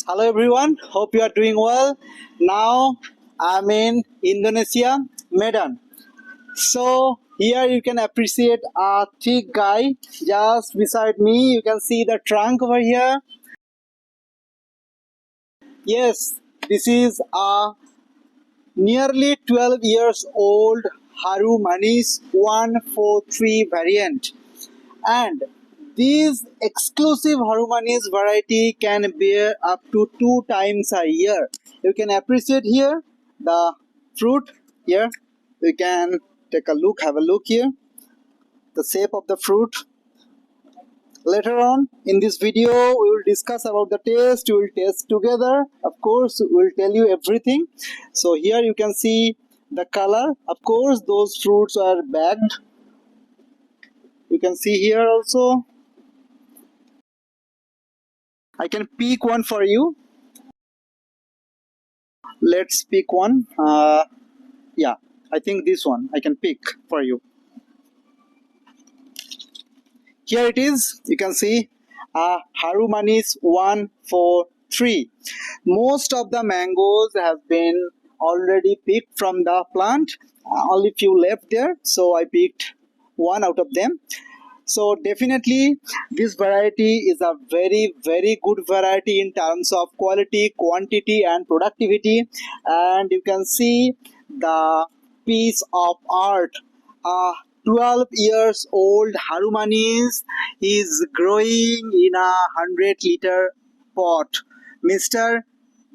Hello everyone, hope you are doing well. Now I'm in Indonesia, Medan. So here you can appreciate a thick guy just beside me. You can see the trunk over here. Yes, this is a nearly 12 years old HARUMANIS 143 variant. And this exclusive HARUMANIS variety can bear up to 2 times a year. You can appreciate here the fruit here. You can take a look, have a look here, the shape of the fruit. Later on in this video, we will discuss about the taste. We will taste together. Of course, we will tell you everything. So here you can see the color. Of course, those fruits are bagged. You can see here also. I can pick one for you. Let's pick one. Yeah, I think this one I can pick for you. Here it is. You can see HARUMANIS 143. Most of the mangoes have been already picked from the plant. Only few left there, so I picked one out of them. So definitely this variety is a very good variety in terms of quality, quantity and productivity. And you can see the piece of art. 12 years old HARUMANIS is growing in a 100-liter pot. Mr.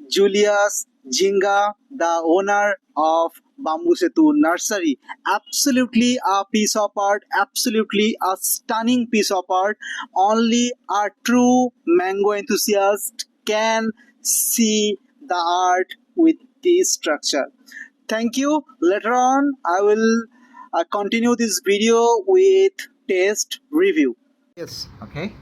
Julius Jinga, the owner of Bamboo Setu Nursery. Absolutely a piece of art, absolutely a stunning piece of art. Only a true mango enthusiast can see the art with this structure. Thank you. Later on, I will continue this video with taste review. Yes. Okay.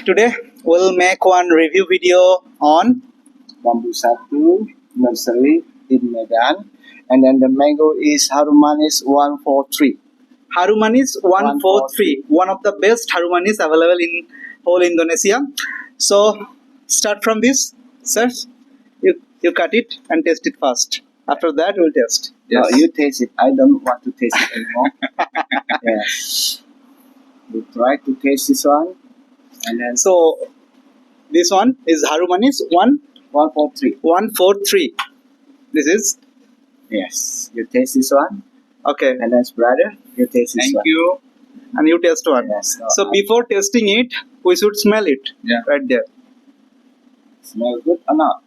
Today we'll make one review video on Bamboo Setu Nursery in Medan. And then the mango is HARUMANIS 143. HARUMANIS 143, one of the best HARUMANIS available in whole Indonesia. So start from this, sir. You cut it and taste it first. After that we'll taste. Yes. No, you taste it. I don't want to taste it anymore. Yes. You try to taste this one. And then So this one is HARUMANIS 143. 143. This is Yes. You taste this one. okay. And then brother, you taste this one. Thank you. And you taste one. Yes. So before tasting it, we should smell it. Yeah. Right there. Smell good or not?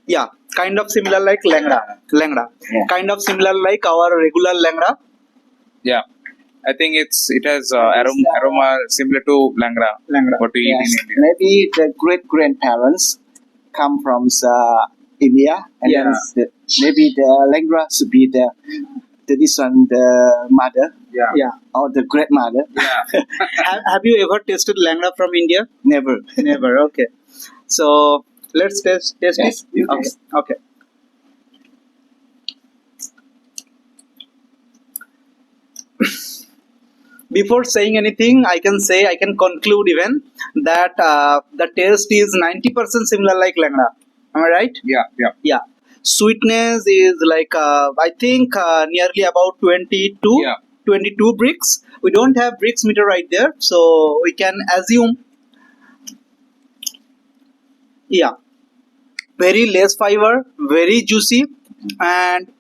Yeah, kind of similar like Langra. Yeah. Kind of similar like our regular Langra. Yeah, I think it has aroma similar to langra. What we eat Yes. in India. Maybe the great grandparents come from India, and Yeah. then maybe the langra should be the this one, the mother Yeah. or the grandmother. Yeah. Have you ever tasted Langra from India? Never. Never. Okay. So let's taste Yes, it. you Okay. taste. Okay. Before saying anything, I can conclude even that the taste is 90% similar like Langra. Am I right? Yeah. Yeah. Sweetness is like I think nearly about 22. Yeah. 22 bricks. We don't have bricks meter right there, so we can assume. Yeah, very less fiber, very juicy, and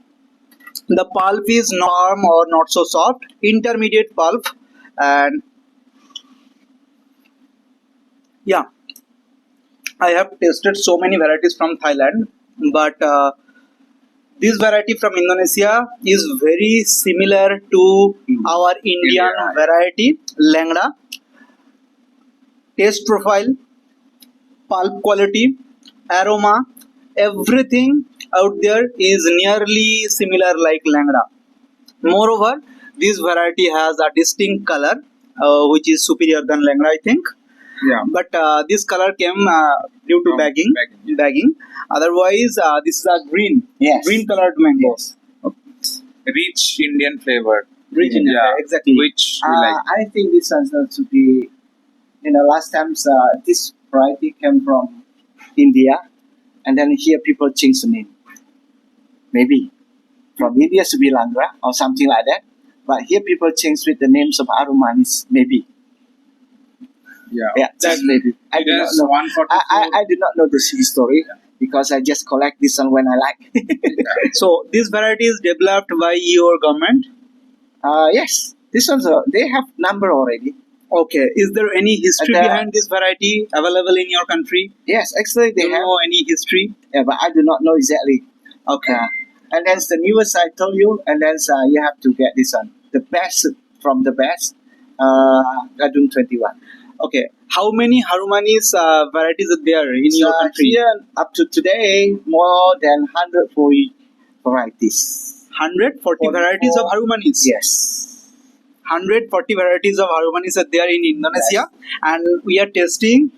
the pulp is not firm or not so soft, intermediate pulp. And yeah, I have tasted so many varieties from Thailand, but this variety from Indonesia is very similar to our Indian Yeah. variety Langra. Taste profile, pulp quality, aroma, everything out there is nearly similar like Langra. Moreover, this variety has a distinct color which is superior than Langra, I think. Yeah. But this color came due to From bagging. bagging. Bagging. Otherwise, this is a green. Yes. Green colored mango. Yes. Rich Indian flavor. Rich in Yeah. exactly. Which we like. I think this one's going to be, last times this variety came from India, and then here people change the name. Maybe from India to be Langra or something like that. But here people change with the names of HARUMANIS, maybe. Yeah. Yeah, just maybe. I It do not has know. 144. I do not know the history because I just collect this one when I like. So this variety is developed by your government. Yes, this one's they have number already. Okay. Is there any history And, behind this variety available in your country? Yes, actually Do they you have. know any history? Yeah, but I do not know exactly. Okay. And then the newest I told you, and then you have to get this one, the best from the best. Gadung 21. Okay. How many Harumanis varieties are there in So your country? here up to today, more than 140 varieties. 140 varieties of Harumanis. Yes. 140 varieties of Harumanis are there in Indonesia, and we are testing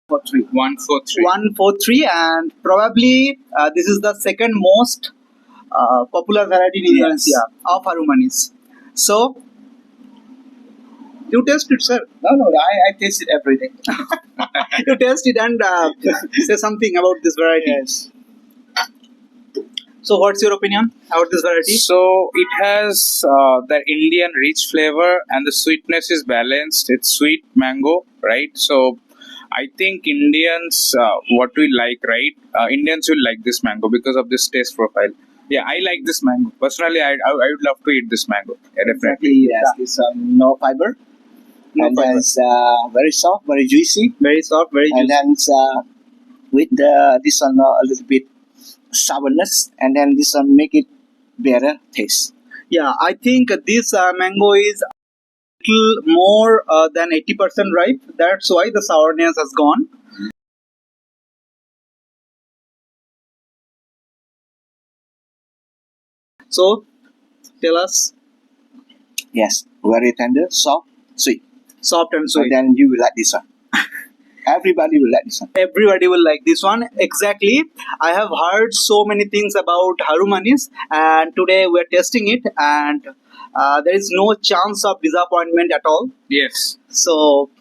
For three. 143. 143, and probably this is the second most popular variety in Yes. Indonesia of Harumanis. So, you test it, sir. No, I taste it every day. You test it and say something about this variety. Yes. So, what's your opinion about this variety? So it has that Indian rich flavor and the sweetness is balanced. It's sweet mango, right? So I think Indians, what we like, right? Indians will like this mango because of this taste profile. Yeah, I like this mango. Personally, I would love to eat this mango. Yeah, definitely. Yes, it's no fiber. No and fiber. then it's very soft, very juicy. Very soft, very And juicy. then it's, with this one a little bit sourness, and then this one make it better taste. Yeah, I think this mango is a little more than 80% ripe. That's why the sourness has gone. So, tell us, Yes, very tender, soft, sweet. soft and So sweet. then you will like this one. Everybody will like this one. Everybody will like this one. Exactly. I have heard so many things about Harumanis, and today we are testing it, and there is no chance of disappointment at all. Yes. So,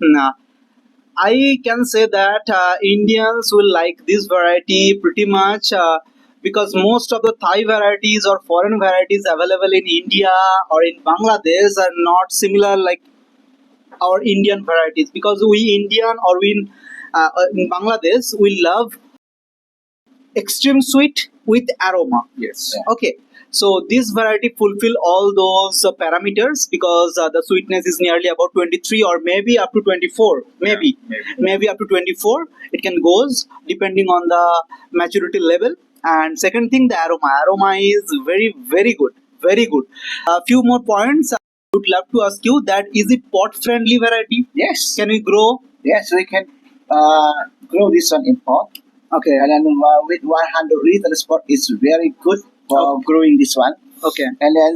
I can say that Indians will like this variety pretty much because most of the Thai varieties or foreign varieties available in India or in Bangladesh are not similar like our Indian varieties, because we Indian or we in Bangladesh we love extreme sweet with aroma. Yes. Yeah. Okay, so this variety fulfill all those parameters because the sweetness is nearly about 23 or maybe up to 24, maybe Yeah, maybe. up to 24. It can goes depending on the maturity level. And second thing, the aroma is very good, very good. A few more points I would love to ask you: that is it pot friendly variety? Yes. Can we grow? Yes, we can grow this one in pot. Okay, And then with 100 liters pot is very good for growing this one. okay. And then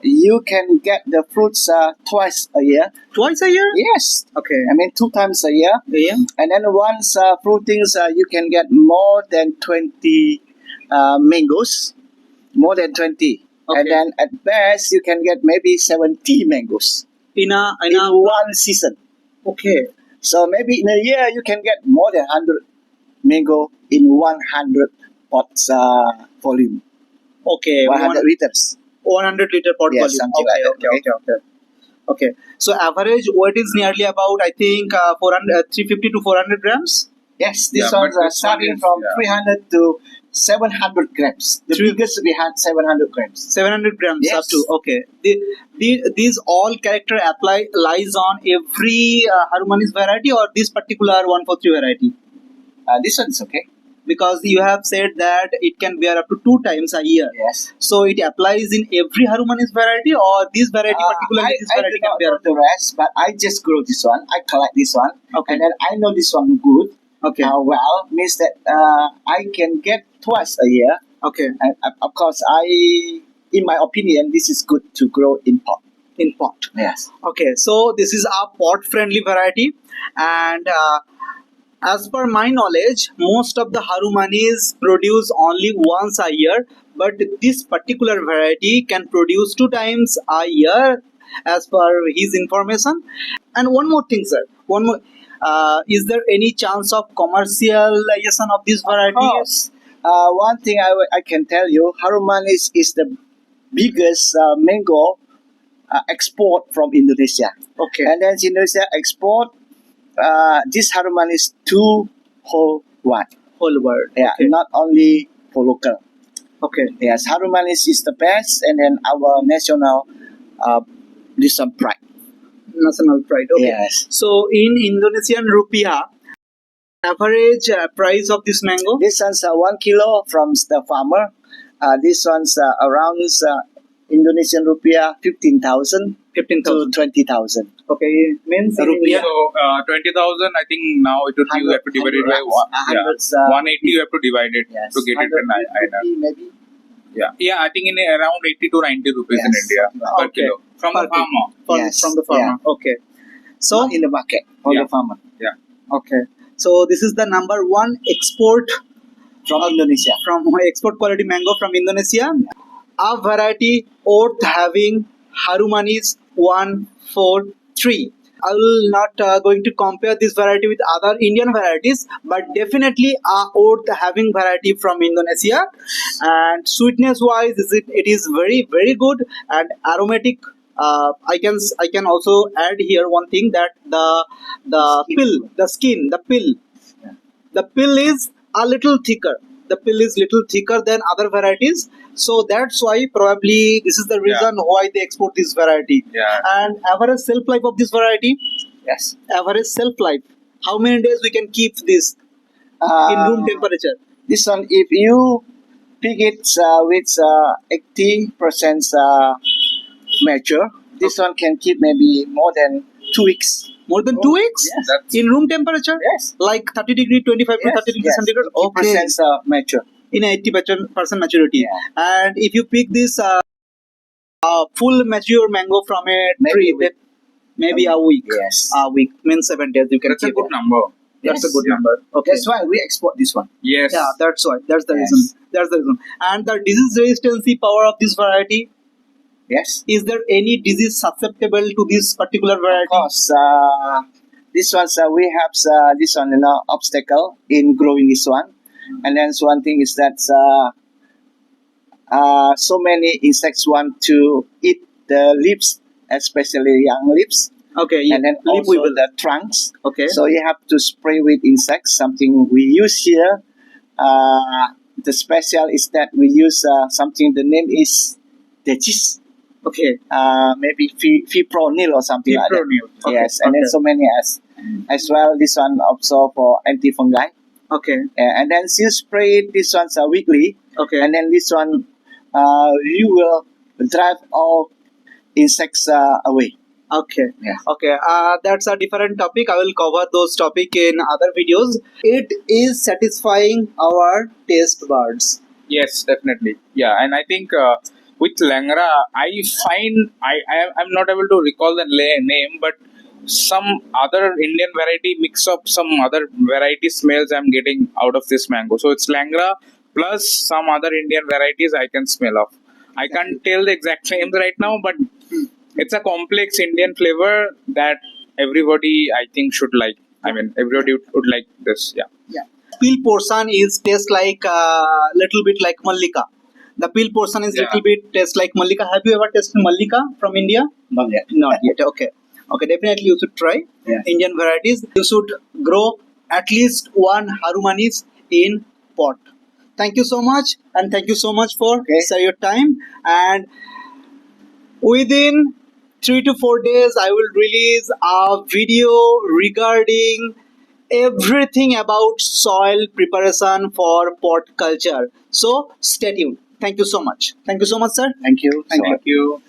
you can get the fruits twice a year. Twice a year? Yes. Okay. I mean 2 times a year. Yeah. And then once fruitings, you can get more than 20 mangoes. More than 20. And Okay. then at best, you can get maybe 70 mangoes In a in one season. okay. So maybe in a year, you can get more than 100 mango in 100 pots volume. Okay, 100 liters. 100 liter pot Yes, volume. something Okay, like that, okay. Okay. So average weight is nearly about, I think, 350 to 400 grams. Yes, this Yeah, one's but this starting one is- from yeah. 300 to 700 grams. The biggest we had 700 grams. 700 grams Yes. up to, okay. These all character lies on every Harumanis variety or this particular 143 variety? This one's okay. Because you have said that it can bear up to 2 times a year. Yes. So it applies in every Harumanis variety, or this variety particularly this I variety do can not bear know the rest, but I just grow this one. I collect this one. Okay. And then I know this one good. Okay. Well, means that I can get twice a year. Okay. And of course, in my opinion, this is good to grow in pot. In pot. Yes. Okay, so this is a pot-friendly variety, and as per my knowledge, most of the Harumanis produce only once a year, but this particular variety can produce 2 times a year, as per his information. And one more thing, sir. One more. Is there any chance of commercialization of this variety? Of course. One thing I can tell you, Harumanis is the biggest mango export from Indonesia. Okay. And then Indonesia export this Harumanis to whole world. Whole world. Yeah, Okay. not only for local. Okay. Yes, Harumanis is the best, and then our national this some pride. National pride. Okay. Yes. So in Indonesian rupiah, average price of this mango? This one's 1 kilo from the farmer. This one's around Indonesian rupiah 15,000 to 15,000. 20,000. Okay, means in India. So 20,000, I think now it would be, you have to divide it by one. Yeah. 180 you have to divide it Yes. to get it in INR. Maybe. Yeah, I think in around 80 to 90 rupees in Yes. India per Okay. kilo from the Per farmer. Yes. From the farmer. Okay. So Not in the market, on Yeah. the farmer okay. So this is the number one export from Indonesia. from export quality mango from Indonesia. A variety worth having Harumanis 143. I will not going to compare this variety with other Indian varieties, but definitely a worth having variety from Indonesia. And sweetness wise, it is very good and aromatic. I can also add here one thing, that the skin, the pill is a little thicker. The pill is little thicker than other varieties, so that's why probably this is the reason why they export this variety. Yeah. And average shelf life of this variety, Yes. average shelf life, how many days we can keep this in room temperature? This one, if you pick it with 80% mature, this one can keep maybe more than 2 weeks. More than 2 weeks Yes. That's in room temperature, Yes. like 30 degree, 25 to 30 degree centigrade. Okay, 80% mature. in 80% maturity. Yeah. And if you pick this full mature mango from a Maybe tree, a week. then maybe a week. Yes. A week means 7 days you can that's a keep good it. number. That's a Yes. good number. Okay. That's why we export this one. Yes. Yeah, that's why. That's the Yes. reason. That's the reason. And the disease resistancy power of this variety, Yes. is there any disease susceptible to this particular Of variety? course, this one, we have this one, obstacle in growing this one. And then one thing is that so many insects want to eat the leaves, especially young leaves, Okay, yeah. and then Leaf also weevil. the trunks. Okay. So you have to spray with insects. Something we use here. The special is that we use something. The name is Degis. Okay. Maybe fipronil or something like that. Fipronil. Okay. Yes, and then Okay. so many as well. This one also for antifungi. Okay. And then you spray it, this one's weekly, Okay. and then this one you will drive all insects away. Okay. Yeah. Okay. That's a different topic. I will cover those topic in other videos. It is satisfying our taste buds. Yes, definitely. Yeah, and I think with Langra, I find I'm not able to recall the name, but some other Indian variety mix up some other variety smells I'm getting out of this mango. So it's Langra plus some other Indian varieties I can smell of. I can't tell the exact names right now, but it's a complex Indian flavor that everybody I think should like. I mean, everybody would like this. Yeah. Yeah. Peel portion is taste like little bit like Mallika. The peel portion is little bit taste like Mallika. Have you ever tasted Mallika from India? Not yet. Not yet. Okay. Okay. Definitely you should try Yeah. Indian varieties. You should grow at least one Harumanis in pot. Thank you so much, and thank you so much for your time. And within 3 to 4 days, I will release a video regarding everything about soil preparation for pot culture. So stay tuned. Thank you so much. Thank you so much, sir. Thank you. Thank you. Thank you.